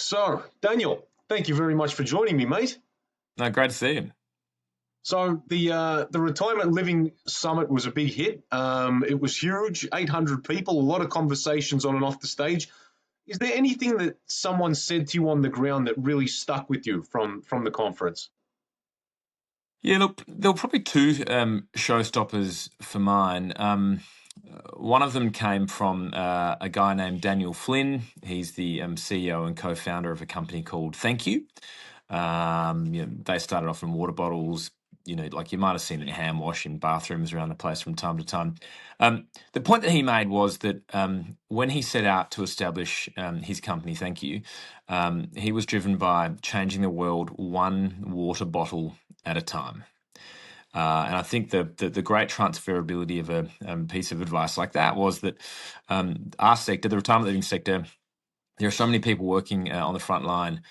So, Daniel, thank you very much for joining me, mate. No, great to see you. So the retirement living summit was a big hit. It was huge, 800 people, a lot of conversations on and off the stage. Is there anything that someone said to you on the ground that really stuck with you from the conference? Yeah, look, there were probably two showstoppers for mine. One of them came from a guy named Daniel Flynn. He's the CEO and co-founder of a company called Thank You. They started off in water bottles. Like you might have seen it hand wash in bathrooms around the place from time to time. The point that he made was that when he set out to establish his company, Thank You, he was driven by changing the world one water bottle at a time. And I think the great transferability of a piece of advice like that was that our sector, the retirement living sector, there are so many people working on the front line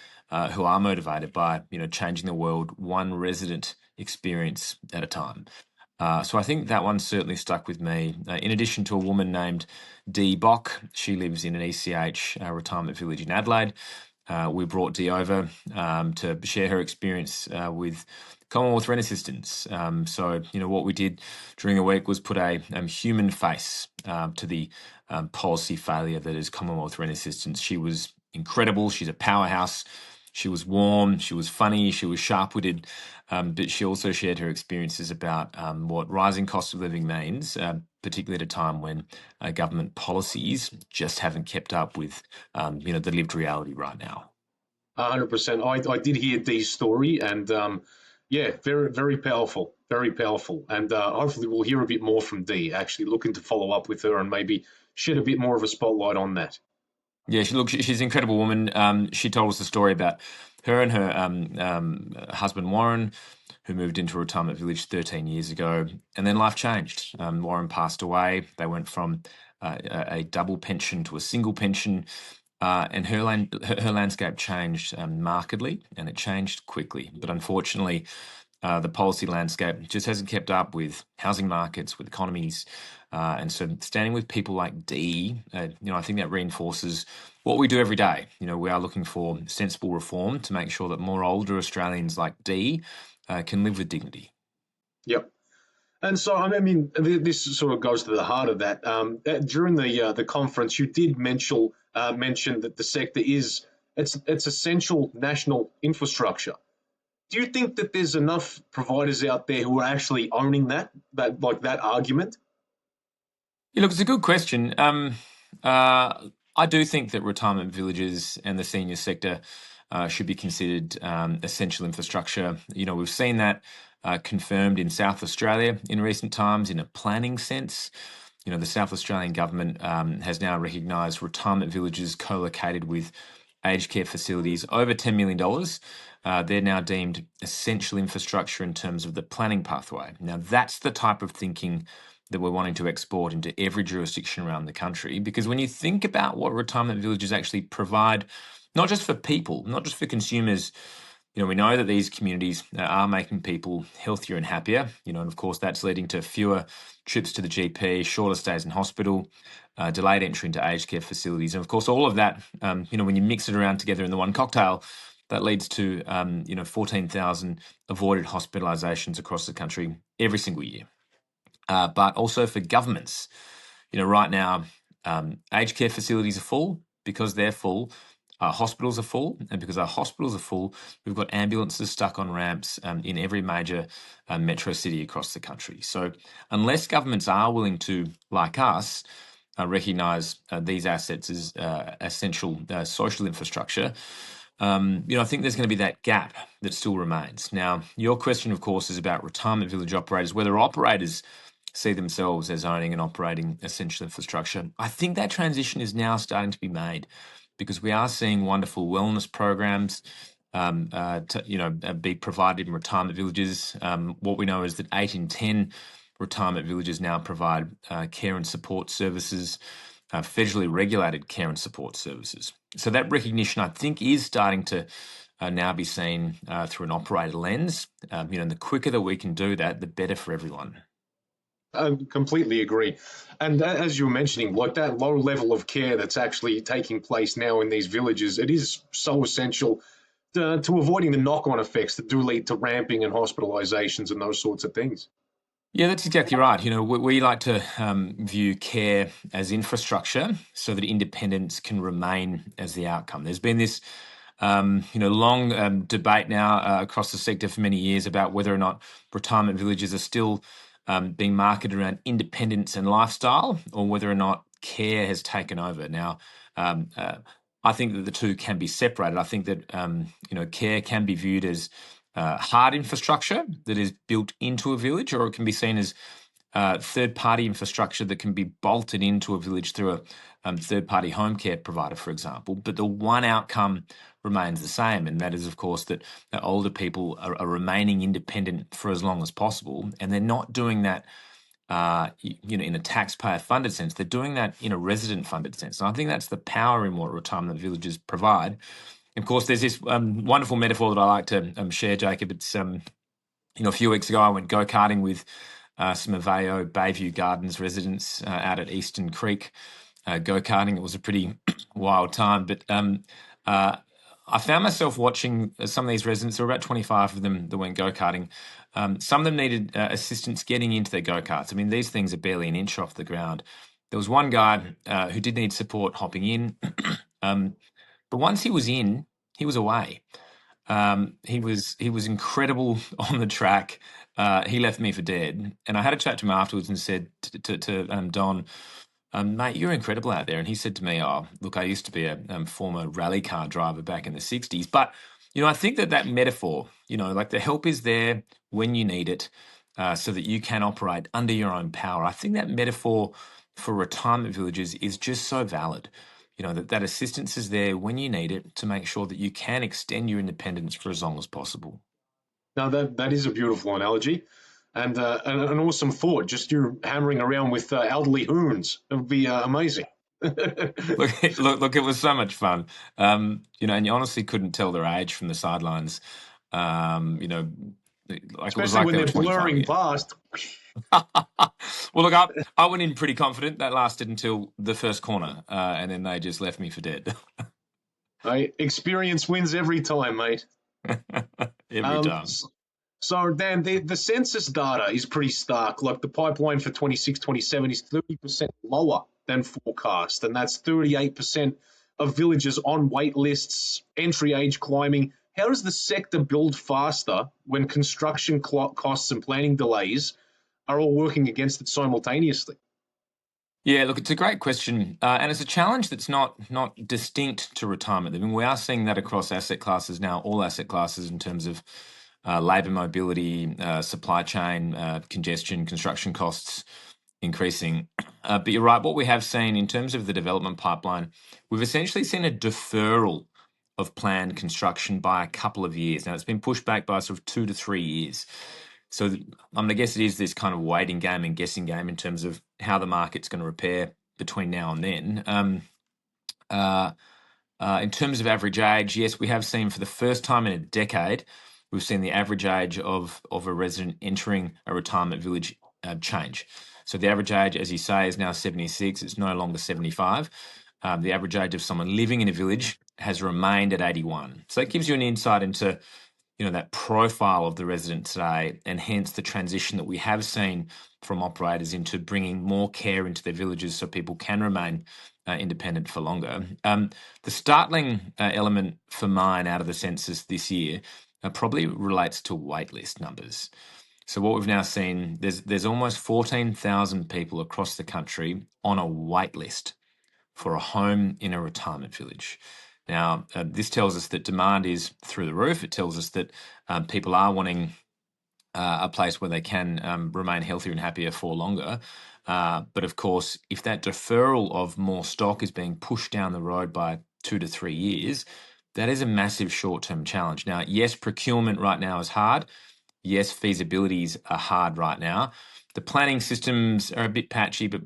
who are motivated by changing the world one resident experience at a time. So I think that one certainly stuck with me. In addition to a woman named Dee Bock, she lives in an ECH retirement village in Adelaide. We brought Dee over to share her experience with Commonwealth Rent Assistance. So what we did during the week was put a human face to the policy failure that is Commonwealth Rent Assistance. She was incredible. She's a powerhouse. She was warm, she was funny, she was sharp-witted, but she also shared her experiences about what rising cost of living means, particularly at a time when government policies just haven't kept up with, the lived reality right now. 100%. I did hear Dee's story, and yeah, very, very powerful, very powerful. And hopefully we'll hear a bit more from Dee, actually looking to follow up with her and maybe shed a bit more of a spotlight on that. Yeah, she's an incredible woman. She told us a story about her and her husband, Warren, who moved into a retirement village 13 years ago, and then life changed. Warren passed away. They went from a double pension to a single pension, and her landscape changed markedly, and it changed quickly. But unfortunately, the policy landscape just hasn't kept up with housing markets, with economies. And so standing with people like Dee, I think that reinforces what we do every day. We are looking for sensible reform to make sure that more older Australians like Dee can live with dignity. Yep. And so, I mean, this sort of goes to the heart of that. During the conference, you did mention that the sector it's essential national infrastructure. Do you think that there's enough providers out there who are actually owning that argument? Yeah, look, it's a good question. I do think that retirement villages and the senior sector should be considered essential infrastructure. We've seen that confirmed in South Australia in recent times in a planning sense. The South Australian government has now recognised retirement villages co-located with aged care facilities over $10 million. They're now deemed essential infrastructure in terms of the planning pathway. Now, that's the type of thinking that we're wanting to export into every jurisdiction around the country, because when you think about what retirement villages actually provide, not just for people, not just for consumers, we know that these communities are making people healthier and happier, and of course that's leading to fewer trips to the GP, shorter stays in hospital, delayed entry into aged care facilities. And of course, all of that, when you mix it around together in the one cocktail, that leads to, 14,000 avoided hospitalizations across the country every single year. But also for governments, right now, aged care facilities are full. Because they're full, our hospitals are full, and because our hospitals are full, we've got ambulances stuck on ramps in every major metro city across the country. So unless governments are willing to, like us, recognise these assets as essential social infrastructure, I think there's going to be that gap that still remains. Now, your question, of course, is about retirement village operators, whether operators see themselves as owning and operating essential infrastructure. I think that transition is now starting to be made because we are seeing wonderful wellness programs be provided in retirement villages. What we know is that 8 in 10 retirement villages now provide care and support services, federally regulated care and support services. So that recognition, I think, is starting to now be seen through an operator lens. And the quicker that we can do that, the better for everyone. I completely agree. And as you were mentioning, like that low level of care that's actually taking place now in these villages, it is so essential to avoiding the knock on effects that do lead to ramping and hospitalizations and those sorts of things. Yeah, that's exactly right. We like to view care as infrastructure so that independence can remain as the outcome. There's been this, long debate now across the sector for many years about whether or not retirement villages are still being marketed around independence and lifestyle, or whether or not care has taken over. Now, um, uh, I think that the two can be separated. I think that care can be viewed as hard infrastructure that is built into a village, or it can be seen as third-party infrastructure that can be bolted into a village through a third-party home care provider, for example. But the one outcome remains the same, and that is, of course, that older people are remaining independent for as long as possible, and they're not doing that. In a taxpayer-funded sense, they're doing that in a resident-funded sense, and I think that's the power in what retirement villages provide. Of course, there's this wonderful metaphor that I like to share, Jacob. It's a few weeks ago I went go karting with some Aveo Bayview Gardens residents out at Eastern Creek go karting. It was a pretty wild time, but I found myself watching some of these residents. There were about 25 of them that went go karting. Some of them needed assistance getting into their go karts. I mean, these things are barely an inch off the ground. There was one guy who did need support hopping in. But once he was in, he was away. He was incredible on the track. He left me for dead, and I had a chat to him afterwards and said to Don, "Mate, you're incredible out there." And he said to me, "Oh, look, I used to be a former rally car driver back in the '60s." But I think that metaphor, like the help is there when you need it, so that you can operate under your own power. I think that metaphor for retirement villages is just so valid. That assistance is there when you need it to make sure that you can extend your independence for as long as possible. Now that is a beautiful analogy, and an awesome thought. Just you hammering around with elderly hoons. It would be amazing. Look, look! It was so much fun. And you honestly couldn't tell their age from the sidelines. Um, you know, like it was Especially like when they were they're 25 blurring again. past. Well, look, I went in pretty confident. That lasted until the first corner, and then they just left me for dead. Experience wins every time, mate. Every Um, time. so, Dan, the census data is pretty stark. Like the pipeline for 26, 27 is 30% lower than forecast, and that's 38% of villages on wait lists, entry age climbing. How does the sector build faster when construction costs and planning delays are all working against it simultaneously? Yeah, look, it's a great question, and it's a challenge that's not distinct to retirement. I mean, we are seeing that across asset classes now, all asset classes in terms of labour mobility, supply chain congestion, construction costs increasing. But you're right. What we have seen in terms of the development pipeline, we've essentially seen a deferral of planned construction by a couple of years. Now, it's been pushed back by sort of 2 to 3 years. So I'm going to guess it is this kind of waiting game and guessing game in terms of how the market's going to repair between now and then. Uh, in terms of average age, yes, we have seen for the first time in a decade, we've seen the average age of a resident entering a retirement village change. So the average age, as you say, is now 76. It's no longer 75. The average age of someone living in a village has remained at 81. So that gives you an insight into that profile of the resident today, and hence the transition that we have seen from operators into bringing more care into their villages so people can remain independent for longer. The startling element for mine out of the census this year probably relates to waitlist numbers. So what we've now seen, there's almost 14,000 people across the country on a waitlist for a home in a retirement village. Now, this tells us that demand is through the roof. It tells us that people are wanting a place where they can remain healthier and happier for longer. But of course, if that deferral of more stock is being pushed down the road by 2 to 3 years, that is a massive short-term challenge. Now, yes, procurement right now is hard. Yes, feasibilities are hard right now. The planning systems are a bit patchy, but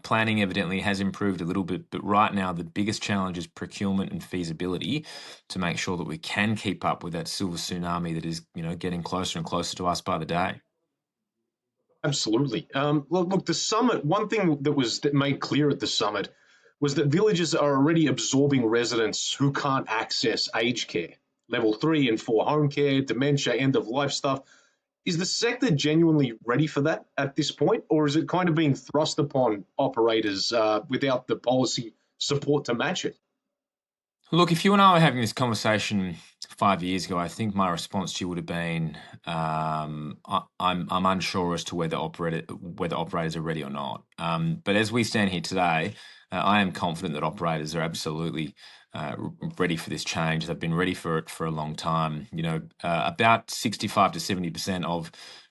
planning evidently has improved a little bit. But right now, the biggest challenge is procurement and feasibility to make sure that we can keep up with that silver tsunami that is, getting closer and closer to us by the day. Absolutely. Look, the summit. One thing that made clear at the summit was that villages are already absorbing residents who can't access aged care, level 3 and 4 home care, dementia, end of life stuff. Is the sector genuinely ready for that at this point, or is it kind of being thrust upon operators without the policy support to match it? Look, if you and I were having this conversation 5 years ago, I think my response to you would have been, I'm unsure as to whether operators are ready or not. But as we stand here today, I am confident that operators are absolutely ready for this change. They've been ready for it for a long time. About 65 to 70% of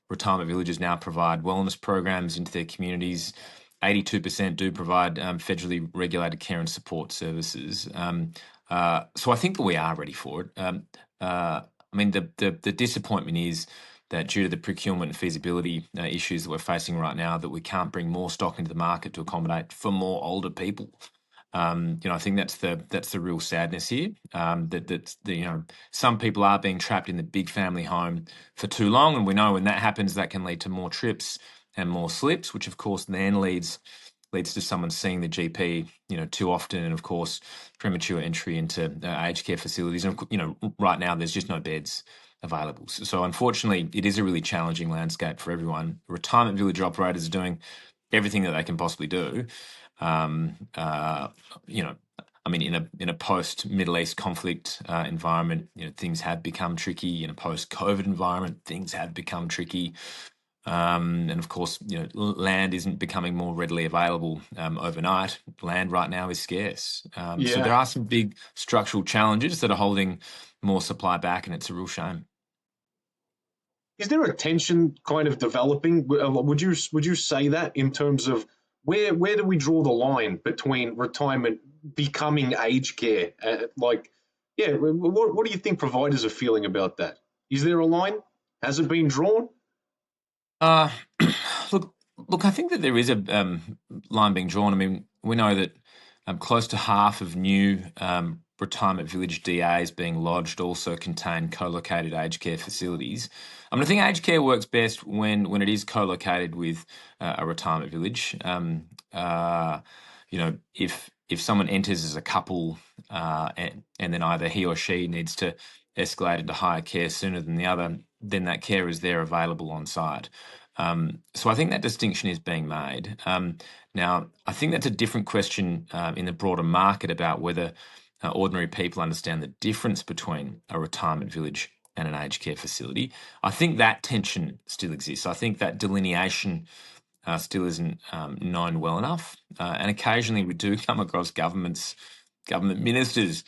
retirement villages now provide wellness programs into their communities. 82% do provide federally regulated care and support services. So I think that we are ready for it. I mean, the disappointment is that due to the procurement and feasibility issues that we're facing right now, that we can't bring more stock into the market to accommodate for more older people. I think that's the real sadness here. Some people are being trapped in the big family home for too long, and we know when that happens, that can lead to more trips and more slips, which of course then leads to someone seeing the GP, too often, and of course, premature entry into aged care facilities. And right now there's just no beds available. So unfortunately, it is a really challenging landscape for everyone. Retirement village operators are doing everything that they can possibly do. I mean, in a post Middle East conflict environment, things have become tricky. In a post COVID environment, things have become tricky. And of course, land isn't becoming more readily available overnight. Land right now is scarce. So there Yeah. are some big structural challenges that are holding more supply back, and it's a real shame. Is there a tension kind of developing? Would you say that in terms of where do we draw the line between retirement becoming aged care? Yeah, what do you think providers are feeling about that? Is there a line? Has it been drawn? Uh, look, I think that there is a line being drawn. I mean, we know that close to half of new retirement village DAs being lodged also contain co-located aged care facilities. I mean, I think aged care works best when it is co-located with a retirement village. If someone enters as a couple and then either he or she needs to escalate into higher care sooner than the other, then that care is there available on site. So I think that distinction is being made. Now, I think that's a different question in the broader market about whether ordinary people understand the difference between a retirement village and an aged care facility. I think that tension still exists. I think that delineation still isn't known well enough. And occasionally we do come across government ministers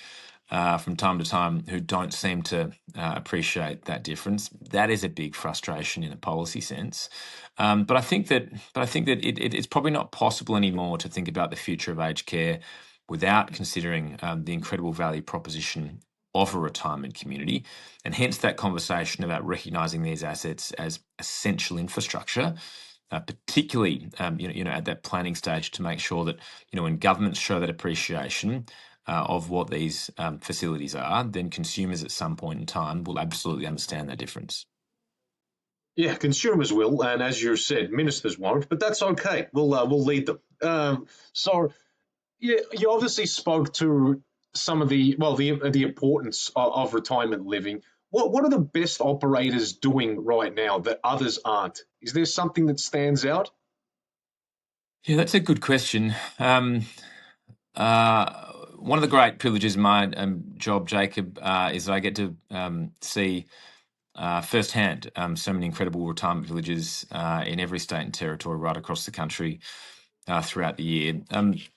from time to time who don't seem to appreciate that difference. That is a big frustration in a policy sense. But I think that it's probably not possible anymore to think about the future of aged care without considering the incredible value proposition of a retirement community, and hence that conversation about recognising these assets as essential infrastructure. Particularly, at that planning stage, to make sure that when governments show that appreciation of what these facilities are, then consumers at some point in time will absolutely understand that difference. Yeah, consumers will, and as you said, ministers won't, but that's okay. We'll lead them. So yeah, you obviously spoke to some of the importance of retirement living. What are the best operators doing right now that others aren't? Is there something that stands out? Yeah, that's a good question. One of the great privileges of my job, Jacob, is that I get to see firsthand so many incredible retirement villages in every state and territory right across the country throughout the year.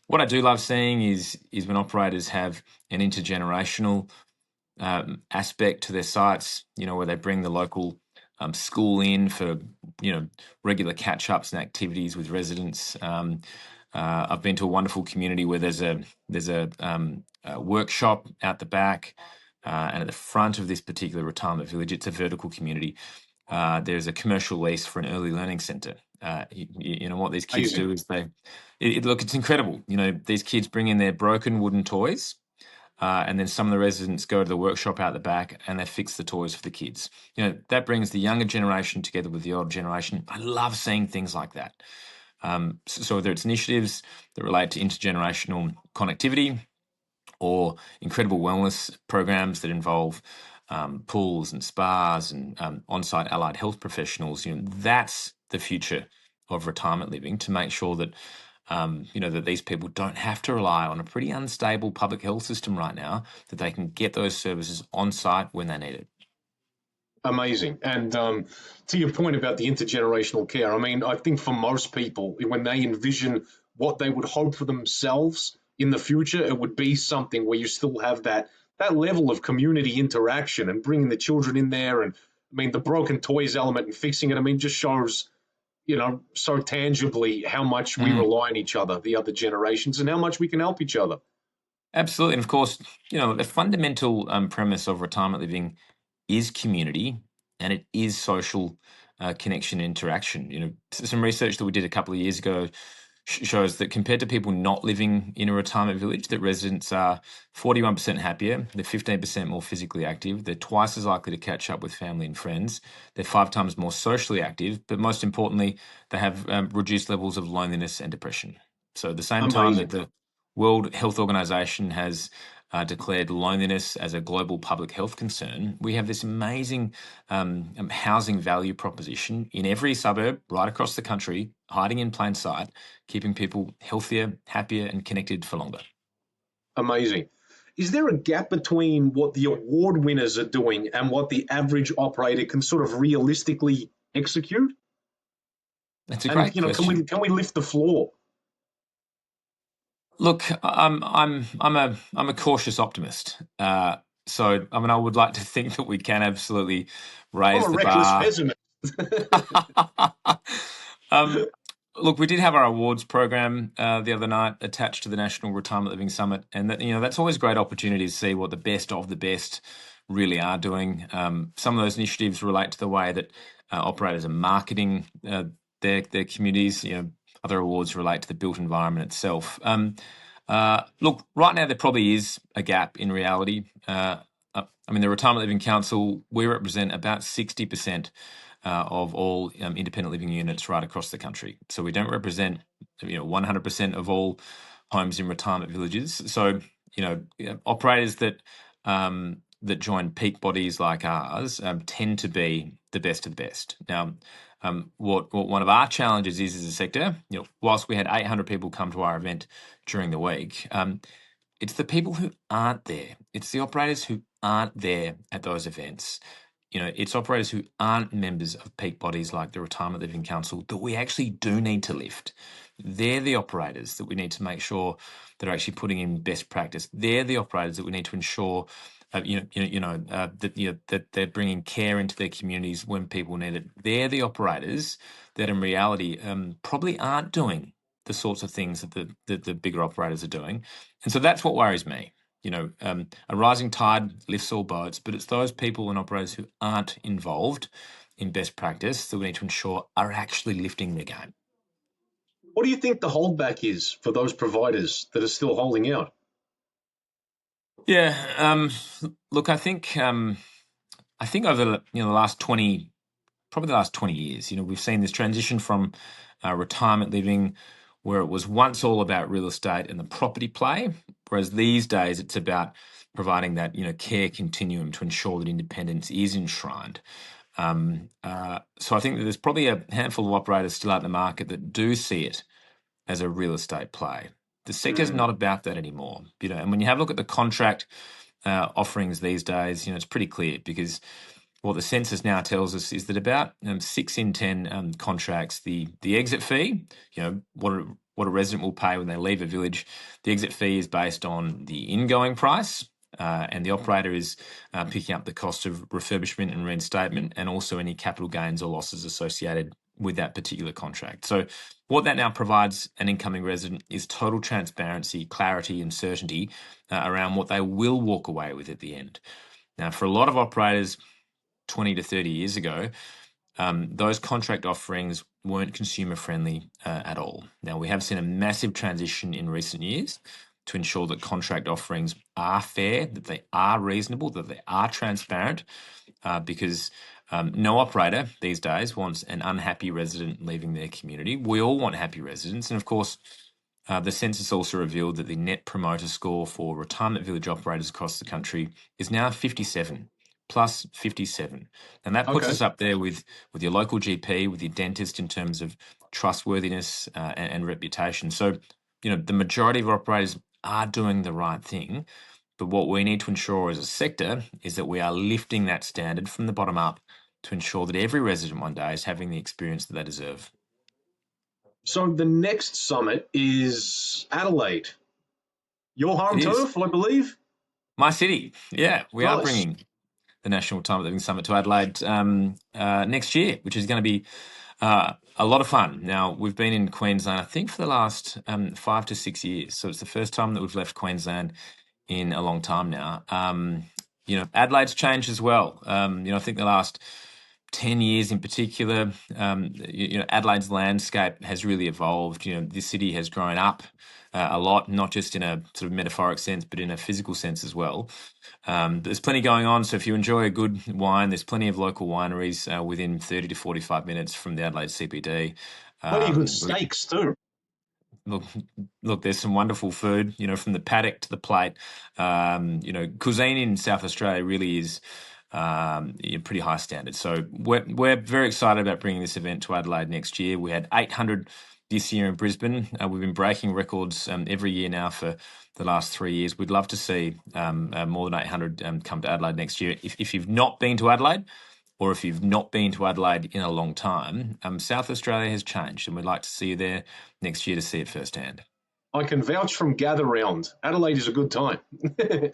What I do love seeing is when operators have an intergenerational aspect to their sites, where they bring the local school in for, regular catch-ups and activities with residents. I've been to a wonderful community where there's a workshop out the back, and at the front of this particular retirement village, it's a vertical community. There's a commercial lease for an early learning centre. What these kids Amazing. do is look, it's incredible. These kids bring in their broken wooden toys, and then some of the residents go to the workshop out the back and they fix the toys for the kids. That brings the younger generation together with the older generation. I love seeing things like that. So whether it's initiatives that relate to intergenerational connectivity or incredible wellness programs that involve pools and spas and on-site allied health professionals, that's the future of retirement living, to make sure that that these people don't have to rely on a pretty unstable public health system right now, that they can get those services on site when they need it. Amazing. And to your point about the intergenerational care, I mean, I think for most people, when they envision what they would hope for themselves in the future, it would be something where you still have that level of community interaction and bringing the children in there. And I mean, the broken toys element and fixing it, I mean, just shows, so tangibly how much we rely on each other, the other generations, and how much we can help each other. Absolutely. And of course, the fundamental premise of retirement living is community, and it is social connection and interaction. Some research that we did a couple of years ago shows that compared to people not living in a retirement village, that residents are 41% happier, they're 15% more physically active, they're twice as likely to catch up with family and friends, they're 5 times more socially active, but most importantly, they have reduced levels of loneliness and depression. So at the same time that the World Health Organization has declared loneliness as a global public health concern, we have this amazing housing value proposition in every suburb right across the country, hiding in plain sight, keeping people healthier, happier, and connected for longer. Amazing. Is there a gap between what the award winners are doing and what the average operator can sort of realistically execute? That's a great question. Can we lift the floor? Look, I'm a cautious optimist. So I mean, I would like to think that we can absolutely raise the bar. Pessimist. Look, we did have our awards program the other night attached to the National Retirement Living Summit, and that's always a great opportunity to see what the best of the best really are doing. Some of those initiatives relate to the way that operators are marketing their communities. Other awards relate to the built environment itself. Look, right now there probably is a gap in reality. I mean, the Retirement Living Council, we represent about 60% of all independent living units right across the country. So we don't represent 100% of all homes in retirement villages. So operators that join peak bodies like ours tend to be the best of the best. Now, what one of our challenges is as a sector, whilst we had 800 people come to our event during the week, it's the people who aren't there. It's the operators who aren't there at those events. It's operators who aren't members of peak bodies like the Retirement Living Council that we actually do need to lift. They're the operators that we need to make sure that are actually putting in best practice. They're the operators that we need to ensure that they're bringing care into their communities when people need it. They're the operators that in reality probably aren't doing the sorts of things that the bigger operators are doing. And so that's what worries me. A rising tide lifts all boats, but it's those people and operators who aren't involved in best practice that we need to ensure are actually lifting their game. What do you think the holdback is for those providers that are still holding out? Yeah, look, I think over the last 20, probably the last 20 years, we've seen this transition from retirement living, where it was once all about real estate and the property play, whereas these days it's about providing that care continuum to ensure that independence is enshrined. So I think that there's probably a handful of operators still out in the market that do see it as a real estate play. The sector's not about that anymore. And when you have a look at the contract offerings these days, it's pretty clear, because what the census now tells us is that about 6 in 10 contracts, the exit fee, what a resident will pay when they leave a village, the exit fee is based on the ingoing price, and the operator is picking up the cost of refurbishment and reinstatement, and also any capital gains or losses associated with that particular contract. So what that now provides an incoming resident is total transparency, clarity, and certainty around what they will walk away with at the end. Now, for a lot of operators 20 to 30 years ago, those contract offerings weren't consumer friendly at all. Now, we have seen a massive transition in recent years, to ensure that contract offerings are fair, that they are reasonable, that they are transparent, because no operator these days wants an unhappy resident leaving their community. We all want happy residents. And of course, the census also revealed that the net promoter score for retirement village operators across the country is now 57, plus 57. And that puts Okay. us up there with your local GP, with your dentist in terms of trustworthiness and reputation. So, the majority of operators are doing the right thing. But what we need to ensure as a sector is that we are lifting that standard from the bottom up to ensure that every resident one day is having the experience that they deserve. So the next summit is Adelaide, your It home is. turf, I believe. My city. Yeah, we are Nice. bringing the National Retirement Living Summit to Adelaide next year, which is going to be a lot of fun. Now, we've been in Queensland, I think, for the last 5 to 6 years. So it's the first time that we've left Queensland in a long time now. Adelaide's changed as well. I think the last 10 years in particular, Adelaide's landscape has really evolved. This city has grown up a lot, not just in a sort of metaphoric sense, but in a physical sense as well. There's plenty going on. So if you enjoy a good wine, there's plenty of local wineries within 30 to 45 minutes from the Adelaide CBD. Plenty of good steaks too. Look, there's some wonderful food, from the paddock to the plate. Cuisine in South Australia really is pretty high standard. So we're very excited about bringing this event to Adelaide next year. We had 800 this year in Brisbane. We've been breaking records every year now for the last 3 years. We'd love to see more than 800 come to Adelaide next year. If you've not been to Adelaide, or if you've not been to Adelaide in a long time, South Australia has changed, and we'd like to see you there next year to see it firsthand. I can vouch from Gather Round. Adelaide is a good time.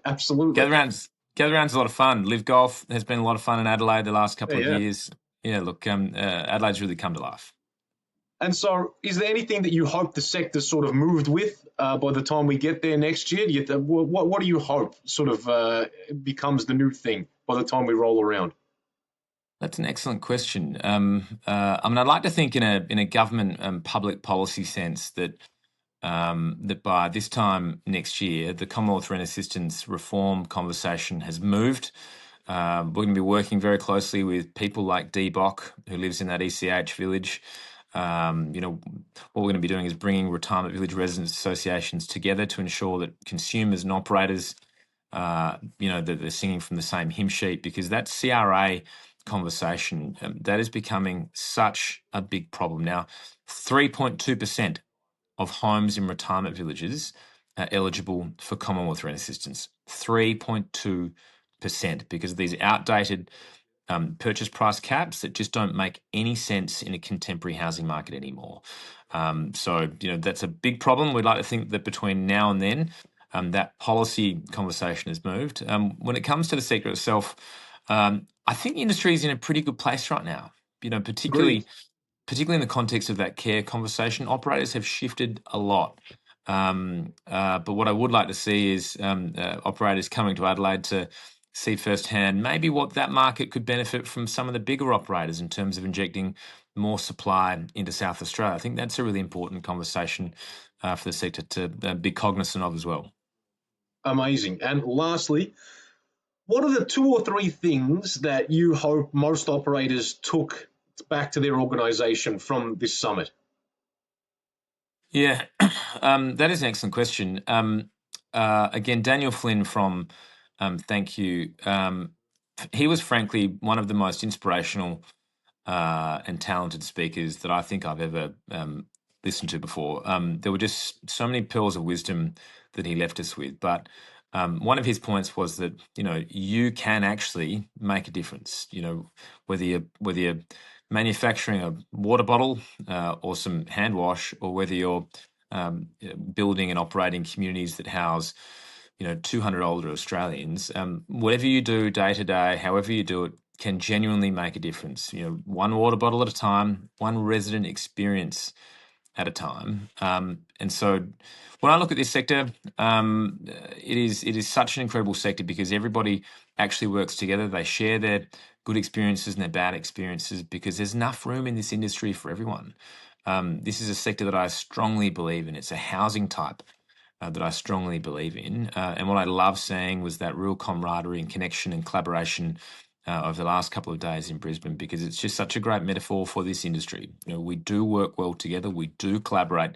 Absolutely. Gather Round's a lot of fun. Live Golf has been a lot of fun in Adelaide the last couple of years. Yeah, look, Adelaide's really come to life. And so, is there anything that you hope the sector sort of moved with by the time we get there next year? What do you hope sort of becomes the new thing by the time we roll around? That's an excellent question. I'd like to think in a government public policy sense that by this time next year, the Commonwealth Rent Assistance reform conversation has moved. We're going to be working very closely with people like Dee Bock, who lives in that ECH village. What we're going to be doing is bringing retirement village residents associations together to ensure that consumers and operators, that they're singing from the same hymn sheet, because that CRA conversation, that is becoming such a big problem now. 3.2% of homes in retirement villages are eligible for Commonwealth Rent Assistance. 3.2%, because of these outdated purchase price caps that just don't make any sense in a contemporary housing market anymore. That's a big problem. We'd like to think that between now and then, that policy conversation has moved. When it comes to the sector itself, I think the industry is in a pretty good place right now. Particularly in the context of that care conversation, operators have shifted a lot. But what I would like to see is operators coming to Adelaide to see firsthand maybe what that market could benefit from some of the bigger operators in terms of injecting more supply into South Australia. I think that's a really important conversation for the sector to be cognizant of as well. Amazing. And lastly, what are the 2 or 3 things that you hope most operators took back to their organisation from this summit? Yeah, that is an excellent question. Again, Daniel Flynn from Thank You. He was frankly one of the most inspirational and talented speakers that I think I've ever listened to before. There were just so many pearls of wisdom that he left us with. But one of his points was that you can actually make a difference. Whether you're manufacturing a water bottle or some hand wash, or whether you're building and operating communities that house 200 older Australians, whatever you do day to day, however you do it, can genuinely make a difference. One water bottle at a time, one resident experience at a time. And so when I look at this sector, it is such an incredible sector because everybody actually works together. They share their good experiences and their bad experiences because there's enough room in this industry for everyone. This is a sector that I strongly believe in. It's a housing type that I strongly believe in. And what I love seeing was that real camaraderie and connection and collaboration over the last couple of days in Brisbane, because it's just such a great metaphor for this industry. We do work well together. We do collaborate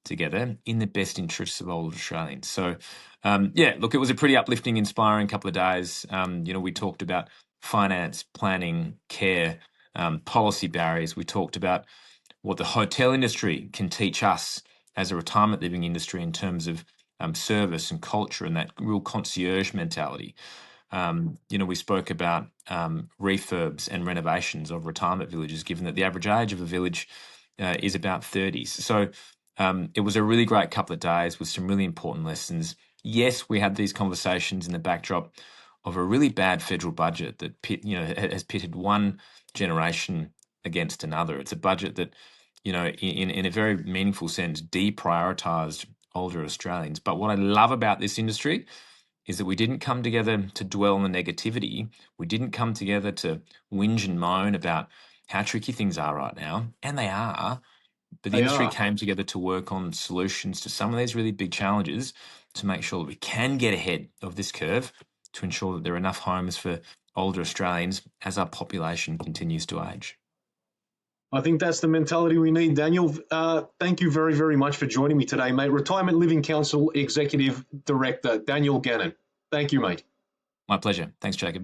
together in the best interests of older Australians. So, look, it was a pretty uplifting, inspiring couple of days. We talked about finance, planning, care, policy barriers. We talked about what the hotel industry can teach us as a retirement living industry in terms of service and culture and that real concierge mentality. We spoke about refurbs and renovations of retirement villages, given that the average age of a village is about 30s. So it was a really great couple of days with some really important lessons. Yes, we had these conversations in the backdrop of a really bad federal budget that has pitted one generation against another. It's a budget that, in a very meaningful sense, deprioritised older Australians. But what I love about this industry is that we didn't come together to dwell on the negativity. We didn't come together to whinge and moan about how tricky things are right now, and they are. But the They industry are. came together to work on solutions to some of these really big challenges to make sure that we can get ahead of this curve to ensure that there are enough homes for older Australians as our population continues to age. I think that's the mentality we need, Daniel. Thank you very, very much for joining me today, mate. Retirement Living Council Executive Director, Daniel Gannon. Thank you, mate. My pleasure. Thanks, Jacob.